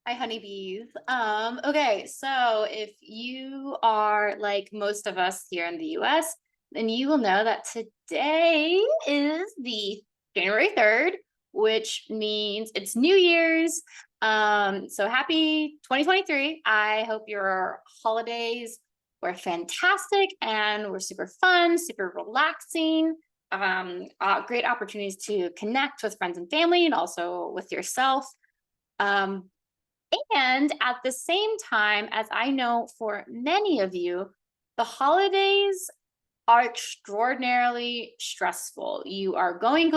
Hi, honeybees. Okay, so if you are like most of us here in the US, then you will know that today is the January 3rd, which means it's New Year's. So happy 2023. I hope your holidays were fantastic and were super fun, super relaxing. Great opportunities to connect with friends and family and also with yourself. Um, and at the same time, as I know for many of you, the holidays are extraordinarily stressful. You are going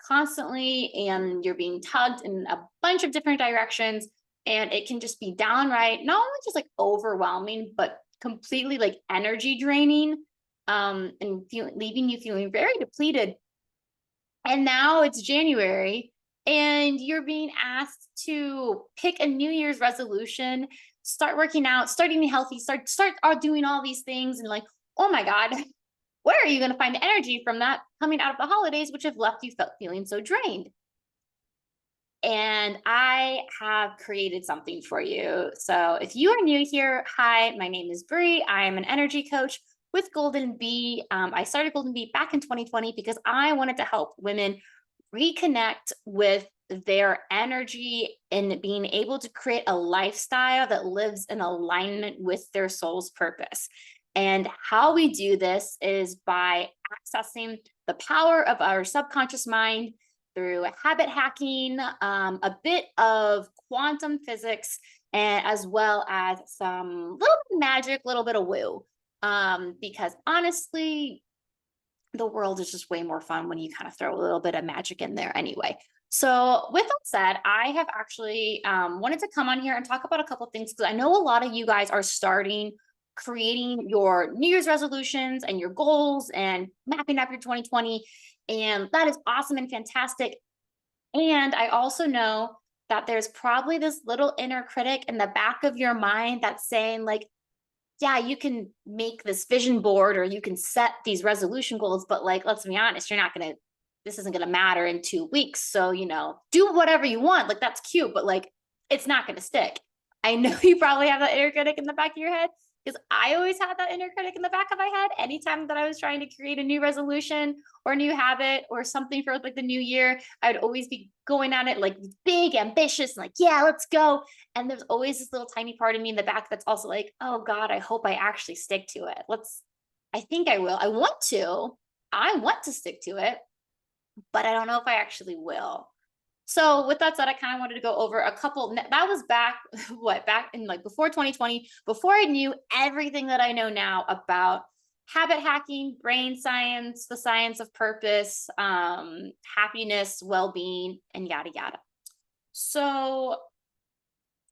constantly, and you're being tugged in a bunch of different directions. And it can just be downright, not only just like overwhelming, but completely like energy draining, and leaving you feeling very depleted. And now it's January and you're being asked to pick a New Year's resolution, start working out, start eating healthy, start doing all these things and like, oh my God, where are you going to find the energy from that coming out of the holidays, which have left you feeling so drained? And I have created something for you. So if you are new here, hi, my name is Bree. I am an energy coach with Golden Bee. I started Golden Bee back in 2020 because I wanted to help women reconnect with their energy and being able to create a lifestyle that lives in alignment with their soul's purpose. And how we do this is by accessing the power of our subconscious mind through habit hacking, a bit of quantum physics, and as well as some little bit of magic, little bit of woo. Because honestly, the world is just way more fun when you kind of throw a little bit of magic in there anyway. So, with that said, I have actually wanted to come on here and talk about a couple of things because I know a lot of you guys are starting creating your New Year's resolutions and your goals and mapping out your 2020. And that is awesome and fantastic. And I also know that there's probably this little inner critic in the back of your mind that's saying, like, yeah, you can make this vision board or you can set these resolution goals, but like, let's be honest, you're not going to, this isn't going to matter in 2 weeks. So, do whatever you want. Like, that's cute, but like, it's not going to stick. I know you probably have that inner critic in the back of your head because I always had that inner critic in the back of my head anytime that I was trying to create a new resolution or a new habit or something for like the new year. I'd always be going at it like big, ambitious, and like, yeah, let's go. And there's always this little tiny part of me in the back that's also like, oh God, I hope I actually stick to it. I think I will. I want to stick to it, but I don't know if I actually will. So with that said, I kind of wanted to go over a couple that was back back in like before 2020, before I knew everything that I know now about habit hacking, brain science, the science of purpose, happiness, well-being, and yada yada. So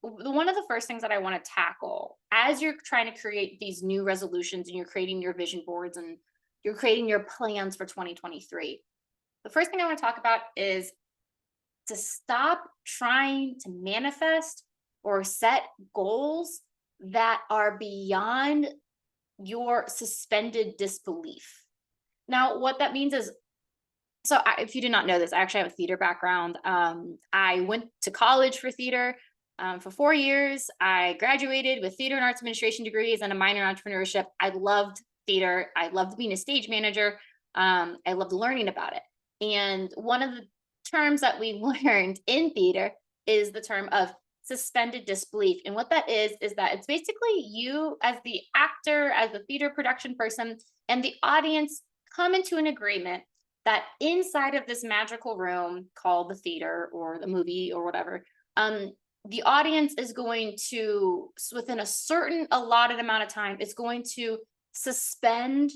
one of the first things that I want to tackle as you're trying to create these new resolutions and you're creating your vision boards and you're creating your plans for 2023, the first thing I want to talk about is to stop trying to manifest or set goals that are beyond your suspended disbelief. Now, what that means is, if you did not know this, I actually have a theater background. I went to college for theater for 4 years. I graduated with theater and arts administration degrees and a minor in entrepreneurship. I loved theater. I loved being a stage manager. I loved learning about it. And one of the terms that we learned in theater is the term of suspended disbelief. And what that is that it's basically you as the actor, as the theater production person, and the audience come into an agreement that inside of this magical room called the theater or the movie or whatever, the audience is going to, within a certain allotted amount of time, it's going to suspend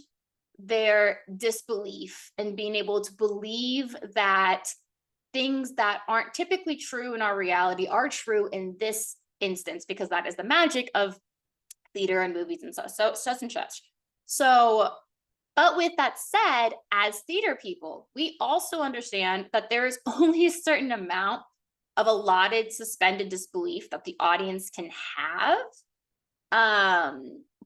their disbelief and being able to believe that things that aren't typically true in our reality are true in this instance because that is the magic of theater and movies and such and such. So, but with that said, as theater people, we also understand that there is only a certain amount of allotted suspended disbelief that the audience can have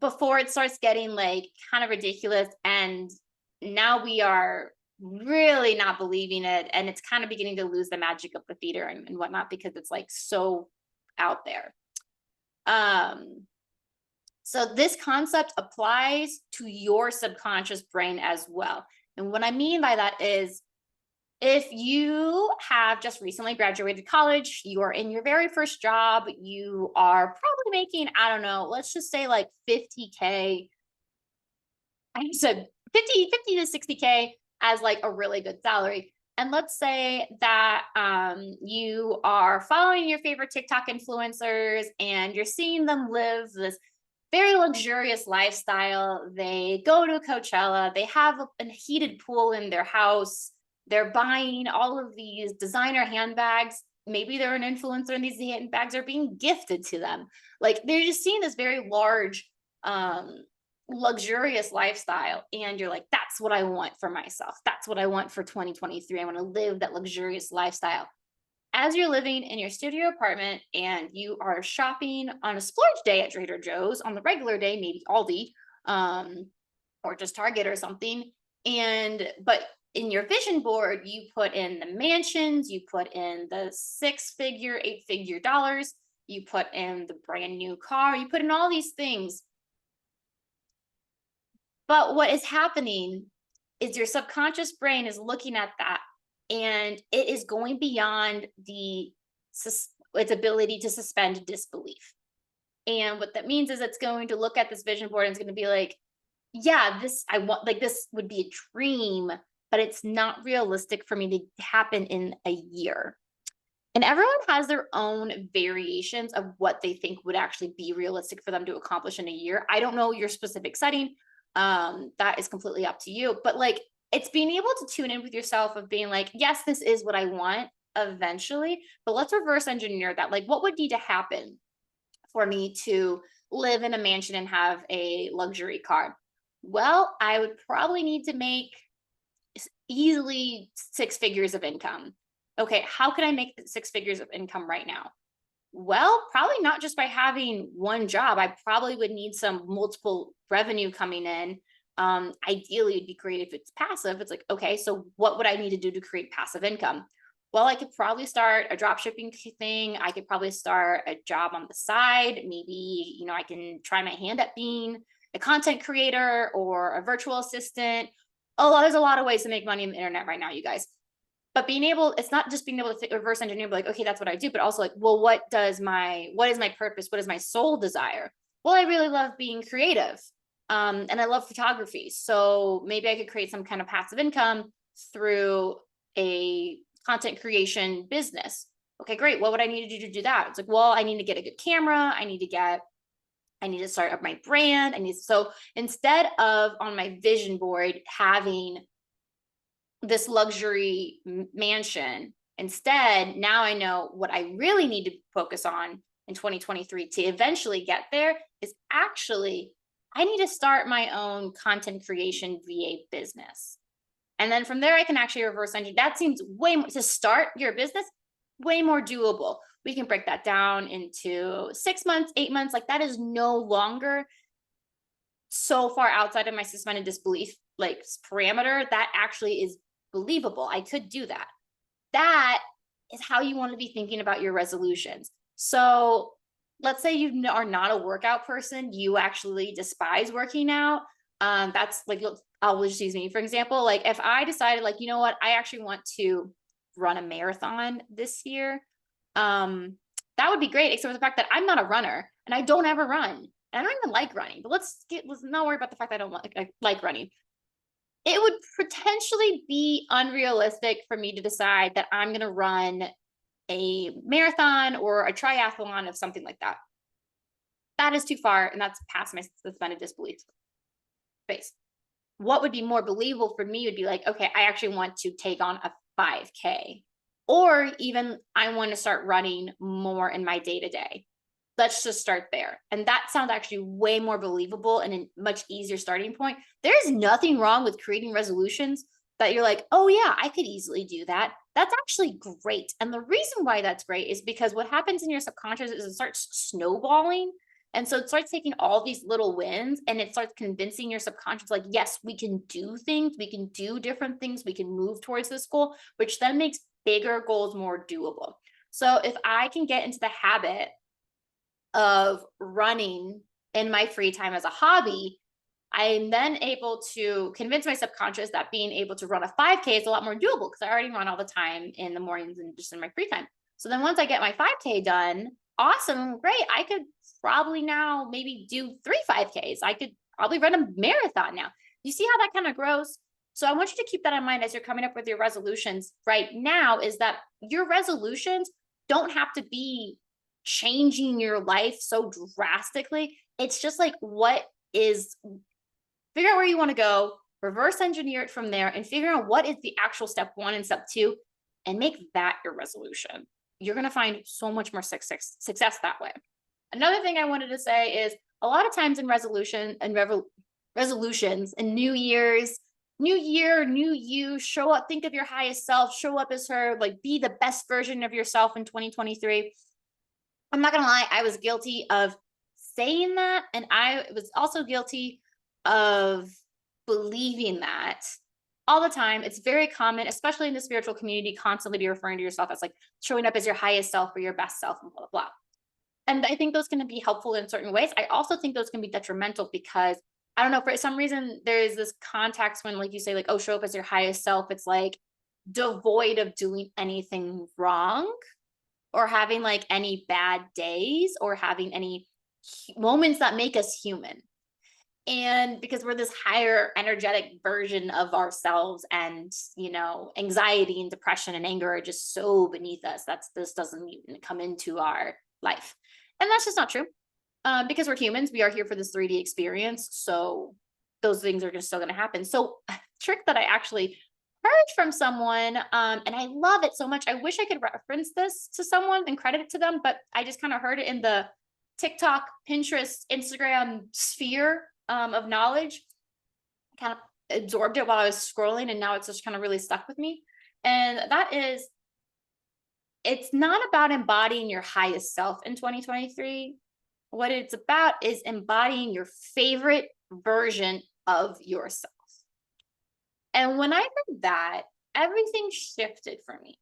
before it starts getting like kind of ridiculous. And now we are really not believing it. And it's kind of beginning to lose the magic of the theater and whatnot because it's like so out there. So this concept applies to your subconscious brain as well. And what I mean by that is, if you have just recently graduated college, you are in your very first job, you are probably making, I don't know, let's just say like 50K. I said 50 to 60K as like a really good salary. And let's say that you are following your favorite TikTok influencers and you're seeing them live this very luxurious lifestyle. They go to Coachella, they have a heated pool in their house, they're buying all of these designer handbags. Maybe they're an influencer and these handbags are being gifted to them. Like they're just seeing this very large, luxurious lifestyle. And you're like, that's what I want for myself. That's what I want for 2023. I want to live that luxurious lifestyle. As you're living in your studio apartment and you are shopping on a splurge day at Trader Joe's, on the regular day, maybe Aldi, or just Target or something. But in your vision board, you put in the mansions, you put in the 6-figure, 8-figure dollars, you put in the brand new car, you put in all these things. But what is happening is your subconscious brain is looking at that, and it is going beyond its ability to suspend disbelief. And what that means is it's going to look at this vision board and it's going to be like, yeah, I want, like, this would be a dream, but it's not realistic for me to happen in a year. And everyone has their own variations of what they think would actually be realistic for them to accomplish in a year. I don't know your specific setting. That is completely up to you. But like, it's being able to tune in with yourself of being like, yes, this is what I want eventually, but let's reverse engineer that. Like, what would need to happen for me to live in a mansion and have a luxury car? Well, I would probably need to make easily 6 figures of income. Okay, how can I make 6 figures of income right now? Well, probably not just by having one job. I probably would need some multiple revenue coming in. Ideally, it'd be great if it's passive. It's like, okay, so what would I need to do to create passive income? Well, I could probably start a drop shipping thing. I could probably start a job on the side. Maybe, I can try my hand at being a content creator or a virtual assistant. Oh, there's a lot of ways to make money on the internet right now, you guys. But it's not just being able to reverse engineer, like, okay, that's what I do, but also like, well, what is my purpose? What is my soul desire? Well, I really love being creative. And I love photography. So maybe I could create some kind of passive income through a content creation business. Okay, great. What would I need to do that? It's like, well, I need to get a good camera. I need to start up my brand. So instead of on my vision board having this luxury mansion, instead, now I know what I really need to focus on in 2023 to eventually get there is actually, I need to start my own content creation VA business. And then from there, I can actually reverse engineer. That seems way more to start your business, way more doable. We can break that down into 6 months, 8 months. Like that is no longer so far outside of my suspended disbelief like parameter. That actually is believable. I could do that. That is how you want to be thinking about your resolutions. So let's say you are not a workout person, you actually despise working out. That's like, I'll just use me for example. Like if I decided like, you know what, I actually want to run a marathon this year, that would be great, except for the fact that I'm not a runner and I don't ever run. And I don't even like running, but let's not worry about the fact that I like running. It would potentially be unrealistic for me to decide that I'm going to run a marathon or a triathlon of something like that. That is too far, and that's past my suspended disbelief space. What would be more believable for me would be like, okay, I actually want to take on a 5K, or even I want to start running more in my day-to-day. Let's just start there. And that sounds actually way more believable and a much easier starting point. There's nothing wrong with creating resolutions that you're like, oh yeah, I could easily do that. That's actually great. And the reason why that's great is because what happens in your subconscious is it starts snowballing. And so it starts taking all these little wins and it starts convincing your subconscious, like, yes, we can do things, we can do different things, we can move towards this goal, which then makes bigger goals more doable. So if I can get into the habit of running in my free time as a hobby, I'm then able to convince my subconscious that being able to run a 5K is a lot more doable because I already run all the time in the mornings and just in my free time. So then once I get my 5K done, awesome, great. I could probably now maybe do 3 5Ks. I could probably run a marathon now. You see how that kind of grows? So I want you to keep that in mind as you're coming up with your resolutions right now, is that your resolutions don't have to be changing your life so drastically. It's just like, what is, figure out where you want to go, reverse engineer it from there, and figure out what is the actual step one and step two, and make that your resolution. You're going to find so much more success that way. Another thing I wanted to say is, a lot of times in resolutions and New Year's, new year, new you, show up, think of your highest self, show up as her, like be the best version of yourself in 2023. I'm not gonna lie, I was guilty of saying that, and I was also guilty of believing that all the time. It's very common, especially in the spiritual community, constantly be referring to yourself as like showing up as your highest self or your best self and blah, blah, blah. And I think those can be helpful in certain ways. I also think those can be detrimental because, I don't know, for some reason, there is this context when, like you say, like, oh, show up as your highest self. It's like devoid of doing anything wrong or having like any bad days or having any moments that make us human. And because we're this higher energetic version of ourselves, and anxiety and depression and anger are just so beneath us, this doesn't even come into our life. And that's just not true. Because we're humans, we are here for this 3D experience, so those things are just still going to happen. So trick that I actually heard from someone, and I love it so much. I wish I could reference this to someone and credit it to them, but I just kind of heard it in the TikTok, Pinterest, Instagram sphere of knowledge. I kind of absorbed it while I was scrolling, and now it's just kind of really stuck with me. And that is, it's not about embodying your highest self in 2023. What it's about is embodying your favorite version of yourself. And when I heard that, everything shifted for me.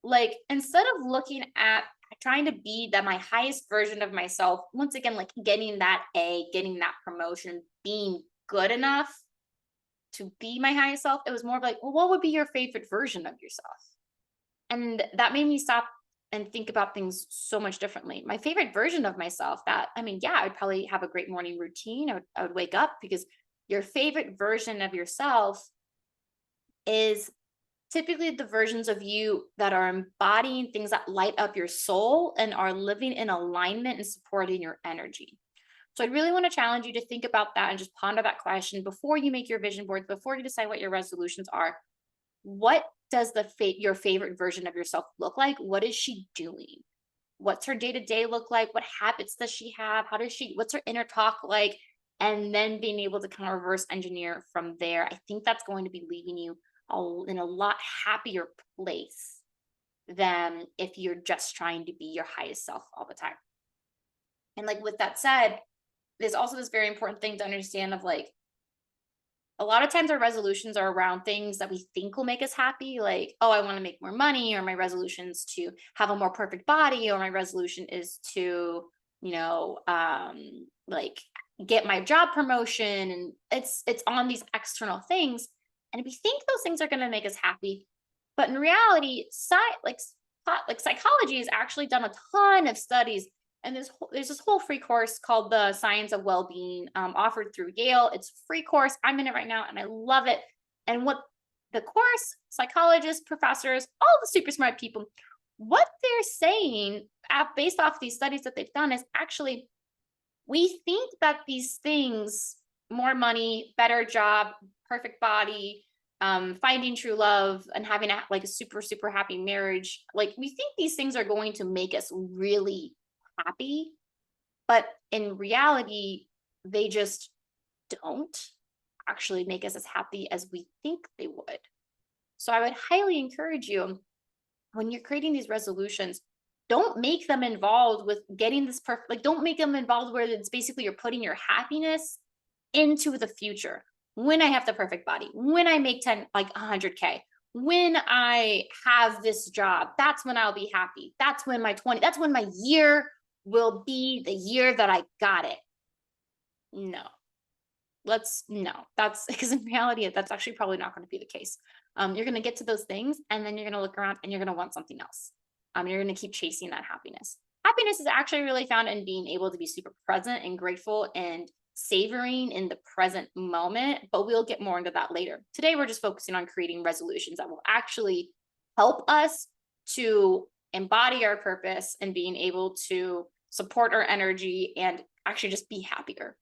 Like, instead of looking at trying to be my highest version of myself, once again, like getting that A, getting that promotion, being good enough to be my highest self, it was more of like, well, what would be your favorite version of yourself? And that made me stop and think about things so much differently. My favorite version of myself, I'd probably have a great morning routine. I would wake up, because your favorite version of yourself is typically the versions of you that are embodying things that light up your soul and are living in alignment and supporting your energy. So I really want to challenge you to think about that and just ponder that question before you make your vision boards, before you decide what your resolutions are. What does your favorite version of yourself look like? What is she doing? What's her day-to-day look like? What habits does she have? What's her inner talk like? And then being able to kind of reverse engineer from there. I think that's going to be leaving you in a lot happier place than if you're just trying to be your highest self all the time. And like, with that said, there's also this very important thing to understand of like, a lot of times our resolutions are around things that we think will make us happy. Like, oh, I want to make more money, or my resolution's to have a more perfect body, or my resolution is to, like get my job promotion. And it's on these external things. And we think those things are going to make us happy. But in reality, psychology has actually done a ton of studies. And there's this whole free course called The Science of Wellbeing, offered through Yale. It's a free course. I'm in it right now, and I love it. And what the course, psychologists, professors, all the super smart people, what they're saying, based off these studies that they've done, is actually, we think that these things, more money, better job, perfect body, finding true love, and having a super, super happy marriage, like, we think these things are going to make us really happy, but in reality, they just don't actually make us as happy as we think they would. So I would highly encourage you, when you're creating these resolutions, don't make them involved with getting this perfect, like, don't make them involved where it's basically you're putting your happiness into the future. When I have the perfect body, when I make 100K, when I have this job, that's when I'll be happy. That's when my year will be the year that I got it. No, no, that's because in reality, that's actually probably not going to be the case. You're going to get to those things and then you're going to look around and you're going to want something else. You're going to keep chasing that happiness. Happiness is actually really found in being able to be super present and grateful and savoring in the present moment, but we'll get more into that later. Today, we're just focusing on creating resolutions that will actually help us to embody our purpose and being able to support our energy and actually just be happier.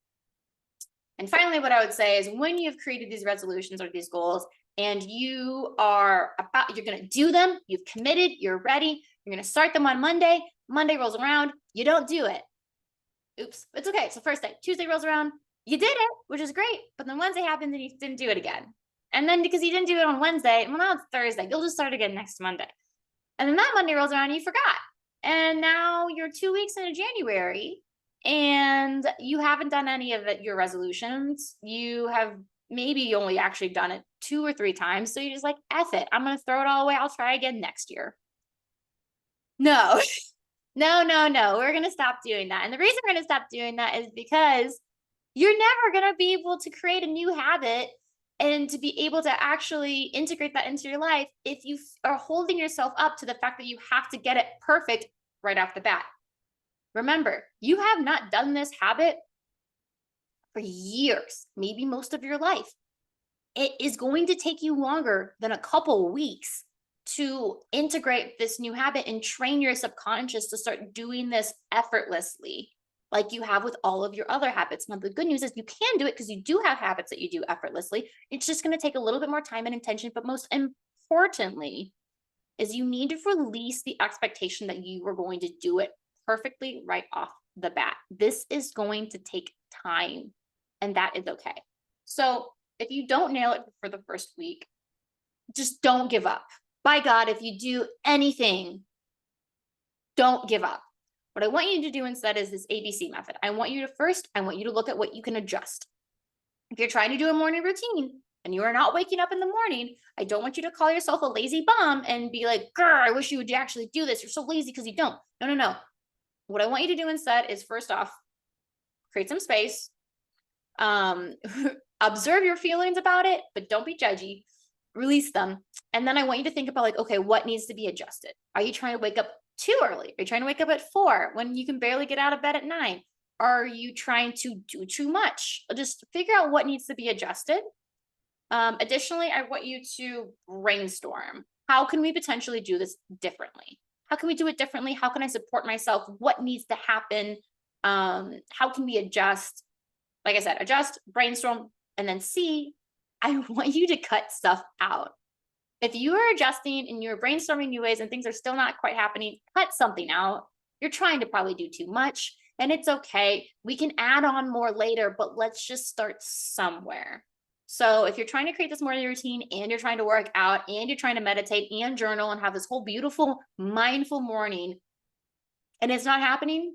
And finally, what I would say is when you've created these resolutions or these goals and you're going to do them, you've committed, you're ready, you're going to start them on Monday. Monday rolls around, you don't do it. Oops, it's okay. It's the first day. Tuesday rolls around, you did it, which is great. But then Wednesday happens and you didn't do it again. And then because you didn't do it on Wednesday, well, now it's Thursday. You'll just start again next Monday. And then that Monday rolls around and you forgot. And now you're 2 weeks into January and you haven't done any of your resolutions. You have maybe only actually done it 2 or 3 times. So you're just like, F it. I'm going to throw it all away. I'll try again next year. No, no. We're going to stop doing that. And the reason we're going to stop doing that is because you're never going to be able to create a new habit and to be able to actually integrate that into your life if you are holding yourself up to the fact that you have to get it perfect right off the bat. Remember, you have not done this habit for years, maybe most of your life. It is going to take you longer than a couple weeks to integrate this new habit and train your subconscious to start doing this effortlessly, like you have with all of your other habits. Now, the good news is you can do it because you do have habits that you do effortlessly. It's just going to take a little bit more time and intention. But most importantly, is you need to release the expectation that you are going to do it perfectly right off the bat. This is going to take time, and that is okay. So if you don't nail it for the first week, just don't give up. By God, if you do anything, don't give up. What I want you to do instead is this ABC method. I want you to look at what you can adjust. If you're trying to do a morning routine and you are not waking up in the morning, I don't want you to call yourself a lazy bum and be like, "Grr, I wish you would actually do this. You're so lazy because you don't." No. What I want you to do instead is, first off, create some space. Observe your feelings about it, but don't be judgy. Release them. And then I want you to think about, like, okay, what needs to be adjusted? Are you trying to wake up too early? Are you trying to wake up at 4 when you can barely get out of bed at 9? Are you trying to do too much? Just figure out what needs to be adjusted. Additionally, I want you to brainstorm. How can we potentially do this differently? How can we do it differently? How can I support myself? What needs to happen? How can we adjust? Like I said, adjust, brainstorm, and then C, I want you to cut stuff out. If you are adjusting and you're brainstorming new ways and things are still not quite happening, cut something out. You're trying to probably do too much, and it's okay. We can add on more later, but let's just start somewhere. So if you're trying to create this morning routine and you're trying to work out and you're trying to meditate and journal and have this whole beautiful, mindful morning, and it's not happening,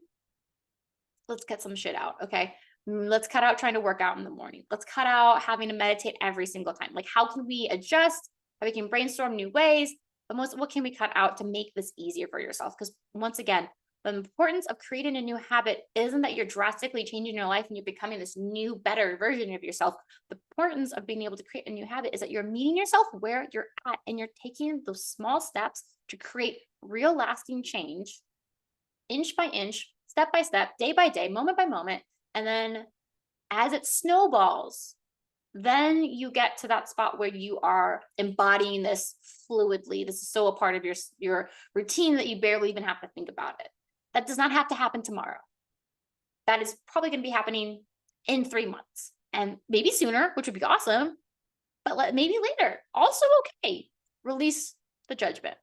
let's cut some shit out, okay? Let's cut out trying to work out in the morning. Let's cut out having to meditate every single time. Like, how can we adjust? How we can brainstorm new ways? But what can we cut out to make this easier for yourself? Because once again, the importance of creating a new habit isn't that you're drastically changing your life and you're becoming this new, better version of yourself. The importance of being able to create a new habit is that you're meeting yourself where you're at and you're taking those small steps to create real lasting change, inch by inch, step by step, day by day, moment by moment. And then as it snowballs, then you get to that spot where you are embodying this fluidly. This is so a part of your routine that you barely even have to think about it. That does not have to happen tomorrow. That is probably going to be happening in 3 months and maybe sooner, which would be awesome, but maybe later. Also okay. Release the judgment.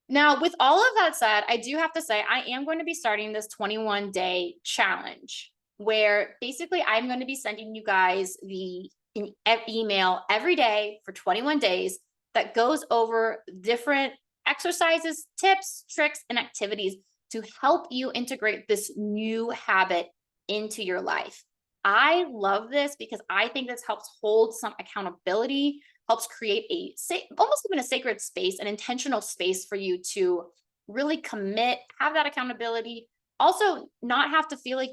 Now, with all of that said, I do have to say I am going to be starting this 21-day challenge where basically I'm going to be sending you guys an email every day for 21 days that goes over different exercises, tips, tricks, and activities to help you integrate this new habit into your life. I love this because I think this helps hold some accountability, helps create almost even a sacred space, an intentional space for you to really commit, have that accountability. Also, not have to feel like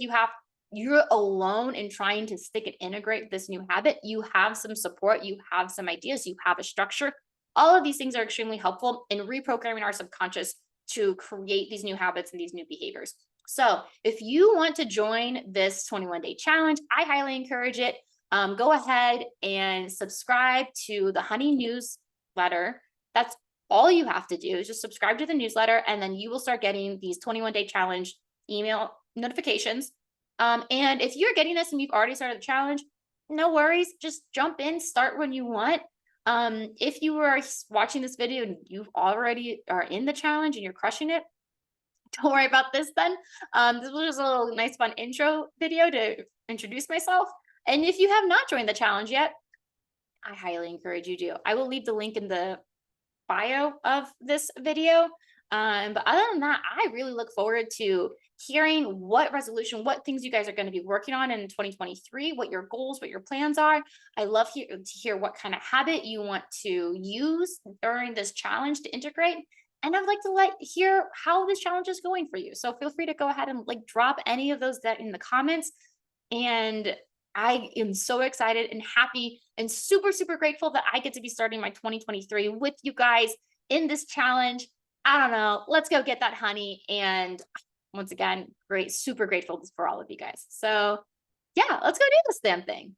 you're alone in trying to stick and integrate this new habit. You have some support, you have some ideas, you have a structure. All of these things are extremely helpful in reprogramming our subconscious to create these new habits and these new behaviors. So, if you want to join this 21-day challenge, I highly encourage it. Go ahead and subscribe to the Honey newsletter. That's all you have to do is just subscribe to the newsletter, and then you will start getting these 21-day challenge email notifications. And if you're getting this and you've already started the challenge, no worries. Just jump in, start when you want. If you are watching this video and you already are in the challenge and you're crushing it, don't worry about this then. This was just a little nice fun intro video to introduce myself. And if you have not joined the challenge yet, I highly encourage you to. I will leave the link in the bio of this video. But other than that, I really look forward to hearing what things you guys are going to be working on in 2023, what your goals, what your plans are. I love to hear what kind of habit you want to use during this challenge to integrate. And I'd like to hear how this challenge is going for you. So feel free to go ahead and drop any of those that in the comments. And I am so excited and happy and super, super grateful that I get to be starting my 2023 with you guys in this challenge. I don't know. Let's go get that honey. And once again, super grateful for all of you guys. So yeah, let's go do this damn thing.